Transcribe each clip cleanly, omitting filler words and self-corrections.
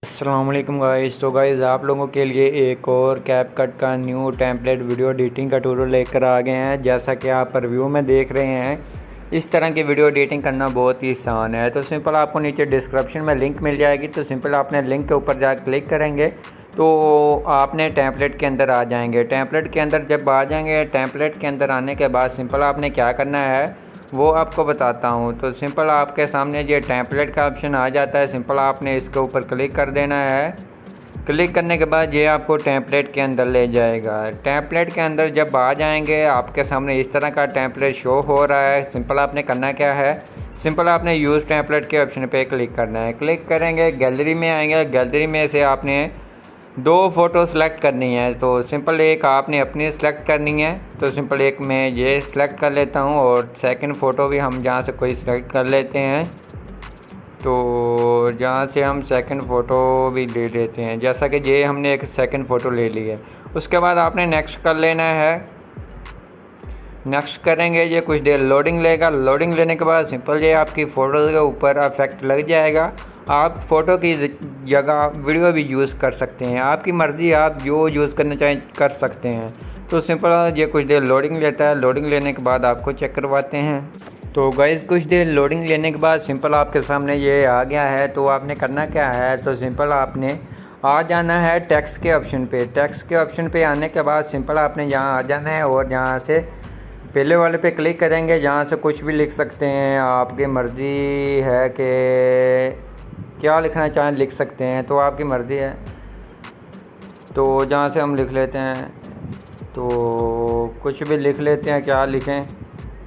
अस्सलाम वालेकुम गाइस। तो गाइस आप लोगों के लिए एक और कैपकट का न्यू टेम्पलेट वीडियो एडिटिंग का ट्यूटोरियल लेकर आ गए हैं। जैसा कि आप रिव्यू में देख रहे हैं, इस तरह की वीडियो एडिटिंग करना बहुत ही आसान है। तो सिंपल आपको नीचे डिस्क्रिप्शन में लिंक मिल जाएगी। तो सिंपल आपने लिंक के ऊपर जा क्लिक करेंगे तो आपने टेम्पलेट के अंदर आ जाएंगे। टेम्पलेट के अंदर जब आ जाएंगे, टेम्पलेट के अंदर आने के बाद सिंपल आपने क्या करना है वो आपको बताता हूँ। तो सिंपल आपके सामने ये टेम्पलेट का ऑप्शन आ जाता है। सिंपल आपने इसके ऊपर क्लिक कर देना है। क्लिक करने के बाद ये आपको टेम्पलेट के अंदर ले जाएगा। टेम्पलेट के अंदर जब आ जाएंगे, आपके सामने इस तरह का टेम्पलेट शो हो रहा है। सिंपल आपने करना क्या है, सिंपल आपने यूज़ टेम्पलेट के ऑप्शन पे क्लिक करना है। क्लिक करेंगे, गैलरी में आएंगे। गैलरी में से आपने दो फ़ोटो सेलेक्ट करनी है। तो सिंपल एक आपने अपनी सेलेक्ट करनी है। तो सिंपल एक मैं ये सेलेक्ट कर लेता हूँ और सेकंड फ़ोटो भी हम जहाँ से कोई सेलेक्ट कर लेते हैं। तो जहाँ से हम सेकंड फ़ोटो भी ले लेते हैं, जैसा कि ये हमने एक सेकंड फ़ोटो ले ली है। उसके बाद आपने नेक्स्ट कर लेना है। नेक्स्ट करेंगे, ये कुछ देर लोडिंग लेगा। लोडिंग लेने के बाद सिंपल ये आपकी फ़ोटो के ऊपर इफेक्ट लग जाएगा। आप फ़ोटो की जगह वीडियो भी यूज़ कर सकते हैं, आपकी मर्ज़ी, आप जो यूज़ करना चाहें कर सकते हैं। तो सिंपल ये कुछ देर लोडिंग लेता है। लोडिंग लेने के बाद आपको चेक करवाते हैं। तो गाइस कुछ देर लोडिंग लेने के बाद सिंपल आपके सामने ये आ गया है। तो आपने करना क्या है, तो सिंपल आपने आ जाना है टेक्स्ट के ऑप्शन पे। टेक्स्ट के ऑप्शन पे आने के बाद सिंपल आपने यहाँ आ जाना है और यहाँ से पहले वाले पे क्लिक करेंगे। जहाँ से कुछ भी लिख सकते हैं, आपकी मर्ज़ी है कि क्या लिखना चाहें लिख सकते हैं, तो आपकी मर्ज़ी है। तो जहाँ से हम लिख लेते हैं, तो कुछ भी लिख लेते हैं, क्या लिखें,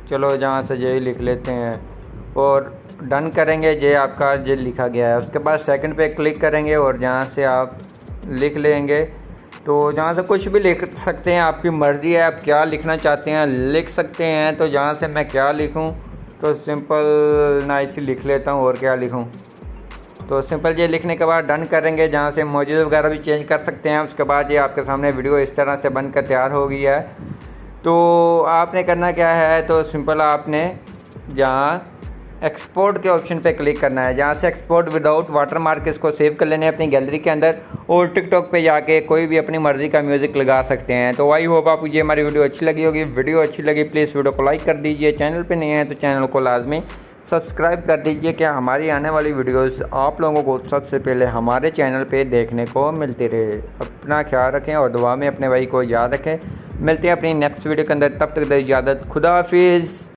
चलो जहाँ से यही लिख लेते हैं और डन करेंगे। ये आपका ये लिखा गया है। उसके बाद सेकंड पे क्लिक करेंगे और जहाँ से आप लिख लेंगे, तो जहाँ से कुछ भी लिख सकते हैं, आपकी मर्ज़ी है, आप क्या लिखना चाहते हैं लिख सकते हैं। तो जहाँ से मैं क्या लिखूँ, तो सिंपल नाइस लिख लेता हूँ, और क्या लिखूँ। तो सिंपल ये लिखने के बाद डन करेंगे। जहाँ से इमोजीज़ वगैरह भी चेंज कर सकते हैं। उसके बाद ये आपके सामने वीडियो इस तरह से बनकर तैयार हो गई है। तो आपने करना क्या है, तो सिंपल आपने जहाँ एक्सपोर्ट के ऑप्शन पे क्लिक करना है। जहाँ से एक्सपोर्ट विदाउट वाटरमार्क इसको सेव कर लेने अपनी गैलरी के अंदर, और टिकटॉक पे जाके कोई भी अपनी मर्ज़ी का म्यूज़िक लगा सकते हैं। तो आई होप आपको ये हमारी वीडियो अच्छी लगी होगी। वीडियो अच्छी लगी प्लीज़ वीडियो को लाइक कर दीजिए। चैनल पे नए हैं तो चैनल को लाजमी सब्सक्राइब कर दीजिए, क्या हमारी आने वाली वीडियोस आप लोगों को सबसे पहले हमारे चैनल पे देखने को मिलती रहे। अपना ख्याल रखें और दुआ में अपने भाई को याद रखें। मिलते हैं अपनी नेक्स्ट वीडियो के अंदर, तब तक इजाज़त, खुदा हाफिज़।